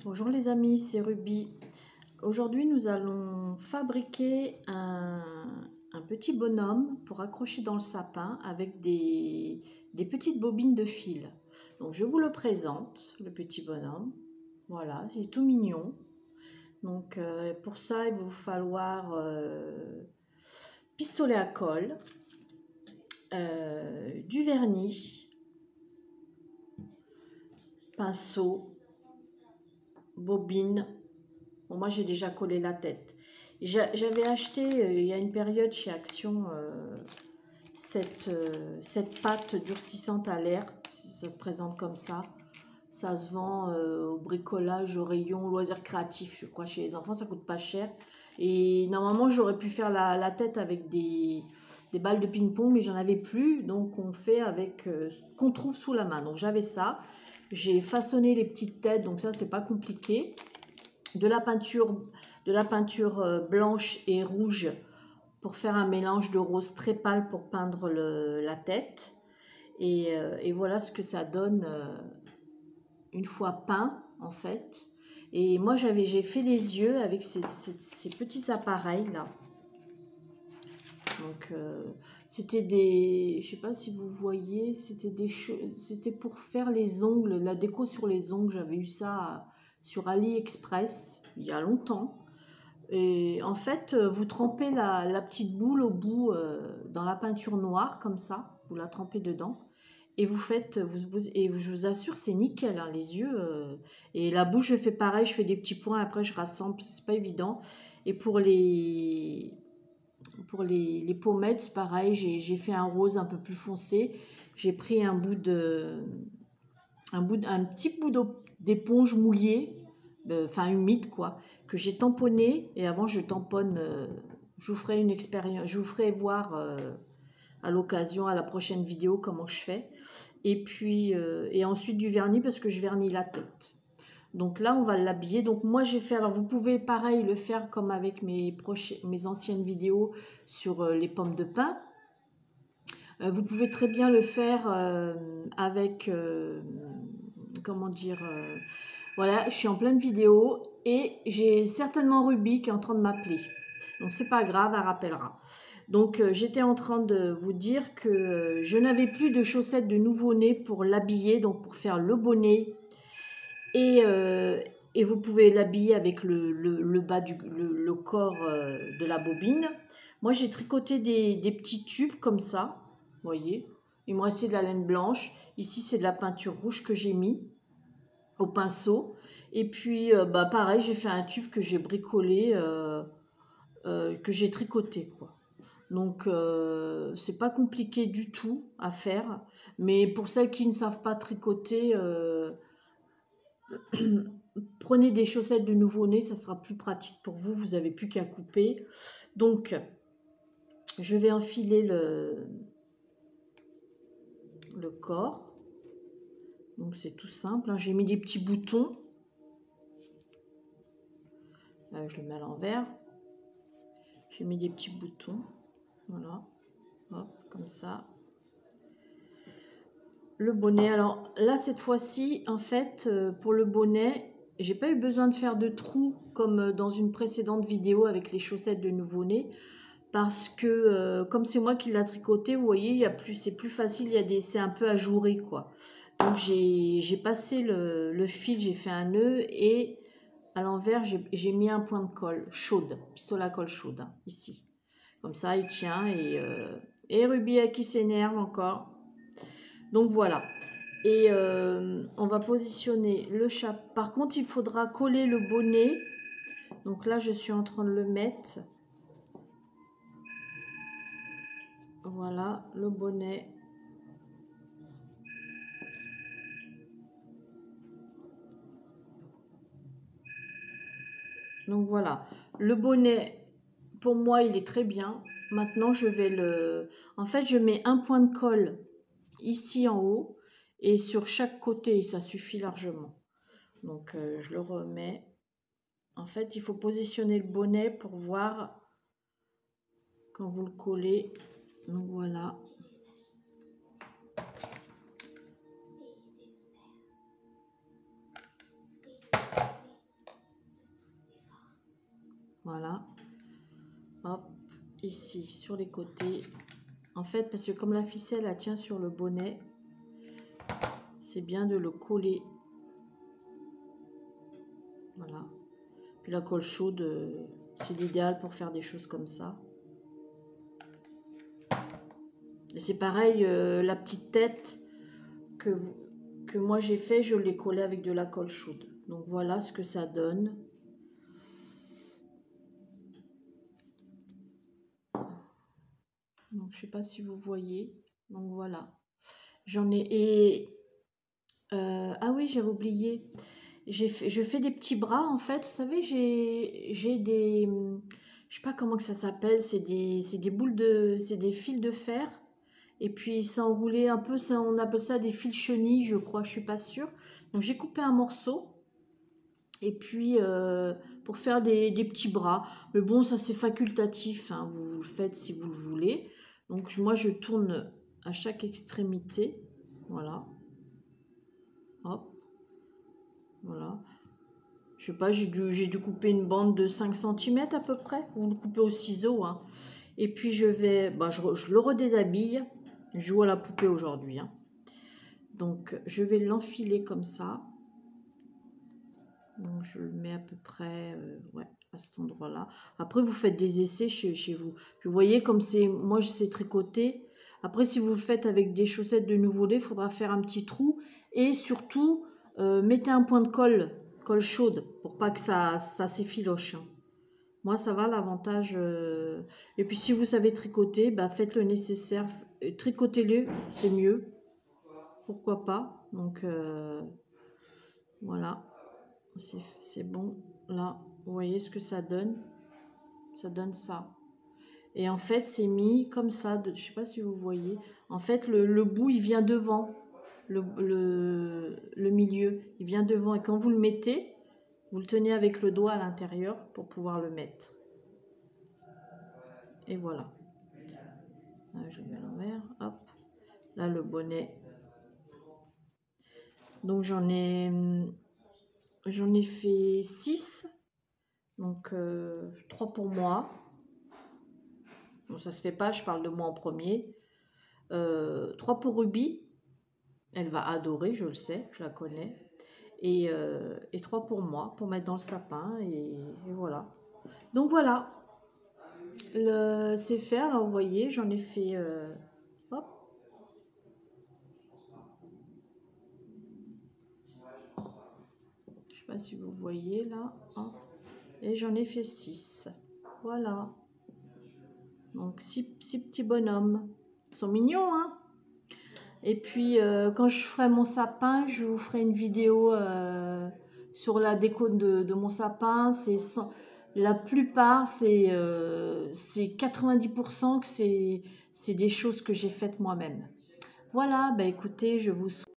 Bonjour les amis, c'est Ruby. Aujourd'hui, nous allons fabriquer un petit bonhomme pour accrocher dans le sapin avec des petites bobines de fil. Donc je vous le présente, le petit bonhomme. Voilà, il est tout mignon. Donc pour ça, il va vous falloir pistolet à colle, du vernis, pinceau, bobine. Bon, moi, j'ai déjà collé la tête. J'avais acheté, il y a une période chez Action, cette pâte durcissante à l'air. Ça se présente comme ça. Ça se vend au bricolage, au rayon loisirs créatifs, je crois, chez les enfants. Ça coûte pas cher. Et normalement, j'aurais pu faire la tête avec des balles de ping-pong, mais j'en avais plus. Donc, on fait avec ce qu'on trouve sous la main. Donc, j'avais ça. J'ai façonné les petites têtes, donc ça, c'est pas compliqué. De la peinture blanche et rouge pour faire un mélange de rose très pâle pour peindre la tête. Et voilà ce que ça donne une fois peint en fait. Et moi j'ai fait les yeux avec ces petits appareils là. Donc c'était des, je sais pas si vous voyez, c'était pour faire les ongles, la déco sur les ongles. J'avais eu ça sur AliExpress il y a longtemps. Et en fait, vous trempez la petite boule au bout dans la peinture noire comme ça, vous la trempez dedans. Et vous faites, et je vous assure, c'est nickel, hein, les yeux. Et la bouche, je fais pareil, je fais des petits points, après je rassemble, c'est pas évident. Et pour les pommettes, c'est pareil, j'ai fait un rose un peu plus foncé. J'ai pris un petit bout d'éponge mouillée, enfin humide quoi, que j'ai tamponné. Et avant je tamponne, je vous ferai une expérience, je vous ferai voir à l'occasion, à la prochaine vidéo, comment je fais. Et puis et ensuite du vernis parce que je vernis la tête. Donc là, on va l'habiller. Donc moi, j'ai fait, alors vous pouvez pareil le faire comme avec mes anciennes vidéos sur les pommes de pin. Vous pouvez très bien le faire avec, comment dire, voilà, je suis en pleine vidéo et j'ai certainement Ruby qui est en train de m'appeler. Donc c'est pas grave, elle rappellera. Donc j'étais en train de vous dire que je n'avais plus de chaussettes de nouveau-né pour l'habiller, donc pour faire le bonnet. Et vous pouvez l'habiller avec le bas le corps de la bobine. Moi j'ai tricoté des petits tubes comme ça, vous voyez. Il me restait de la laine blanche. Ici c'est de la peinture rouge que j'ai mis au pinceau. Et puis bah, pareil, j'ai fait un tube que j'ai bricolé, que j'ai tricoté quoi. Donc c'est pas compliqué du tout à faire. Mais pour celles qui ne savent pas tricoter, prenez des chaussettes de nouveau-né, ça sera plus pratique pour vous, vous n'avez plus qu'à couper. Donc, je vais enfiler le corps. Donc, c'est tout simple, hein. J'ai mis des petits boutons. Je le mets à l'envers. J'ai mis des petits boutons. Voilà. Hop, comme ça. Le bonnet. Alors, là, cette fois-ci, en fait, pour le bonnet, j'ai pas eu besoin de faire de trous comme dans une précédente vidéo avec les chaussettes de nouveau-né. Parce que comme c'est moi qui l'a tricoté, vous voyez, c'est plus facile, c'est un peu ajouré quoi. Donc j'ai passé le fil, j'ai fait un nœud et à l'envers j'ai mis un point de colle chaude, pistolet à colle chaude, hein, ici. Comme ça il tient et Ruby qui s'énerve encore. Donc voilà. Et on va positionner le chapeau. Par contre il faudra coller le bonnet. Donc là je suis en train de le mettre. Voilà, le bonnet. Donc voilà, le bonnet, pour moi, il est très bien. Maintenant, je vais le... En fait, je mets un point de colle ici en haut et sur chaque côté, ça suffit largement. Donc, je le remets. En fait, il faut positionner le bonnet pour voir quand vous le collez. Donc voilà. Voilà. Hop, ici, sur les côtés. En fait, parce que comme la ficelle, elle tient sur le bonnet, c'est bien de le coller. Voilà. Puis la colle chaude, c'est l'idéal pour faire des choses comme ça. Et c'est pareil, la petite tête que moi j'ai fait, je l'ai collée avec de la colle chaude. Donc voilà ce que ça donne. Donc je sais pas si vous voyez. Donc voilà. J'en ai... Et... ah oui, j'avais oublié. Je fais des petits bras en fait. Vous savez, j'ai des... Je sais pas comment que ça s'appelle. C'est des boules de... C'est des fils de fer. Et puis c'est enroulé un peu. On appelle ça des fils chenilles, je crois. Je suis pas sûre. Donc j'ai coupé un morceau. Et puis pour faire des petits bras. Mais bon, ça c'est facultatif. Hein. Vous le faites si vous le voulez. Donc moi je tourne à chaque extrémité. Voilà. Hop. Voilà. Je sais pas, j'ai dû couper une bande de 5 cm à peu près. Vous le coupez au ciseau. Hein. Et puis je vais, bah, je le redéshabille. Je joue à la poupée aujourd'hui. Hein. Donc je vais l'enfiler comme ça. Donc je le mets à peu près ouais, à cet endroit-là. Après vous faites des essais chez vous. Puis, vous voyez comme c'est, moi je sais tricoter. Après si vous le faites avec des chaussettes de nouveau-lait, il faudra faire un petit trou. Et surtout, mettez un point de colle chaude pour pas que ça s'effiloche. Hein. Moi ça va l'avantage. Et puis si vous savez tricoter, bah, faites le nécessaire. Tricotez-le, c'est mieux. Pourquoi pas. Donc voilà. C'est bon. Là, vous voyez ce que ça donne? Ça donne ça. Et en fait, c'est mis comme ça. Je ne sais pas si vous voyez. En fait, le bout, il vient devant. Le milieu, il vient devant. Et quand vous le mettez, vous le tenez avec le doigt à l'intérieur pour pouvoir le mettre. Et voilà. Là, je mets l'envers. Hop. Là, le bonnet. Donc, j'en ai fait 6. Donc, 3 pour moi. Bon, ça se fait pas, je parle de moi en premier. 3 pour Ruby. Elle va adorer, je le sais, je la connais. Et 3 pour moi, pour mettre dans le sapin. Et voilà. Donc voilà. C'est fait. Alors, vous voyez, j'en ai fait... hop. Je sais pas si vous voyez là. Hop. Et j'en ai fait 6. Voilà. Donc 6 petits bonhommes. Ils sont mignons, hein? Et puis quand je ferai mon sapin, je vous ferai une vidéo sur la déco de mon sapin. La plupart, c'est 90% que c'est des choses que j'ai faites moi-même. Voilà, bah écoutez, je vous souhaite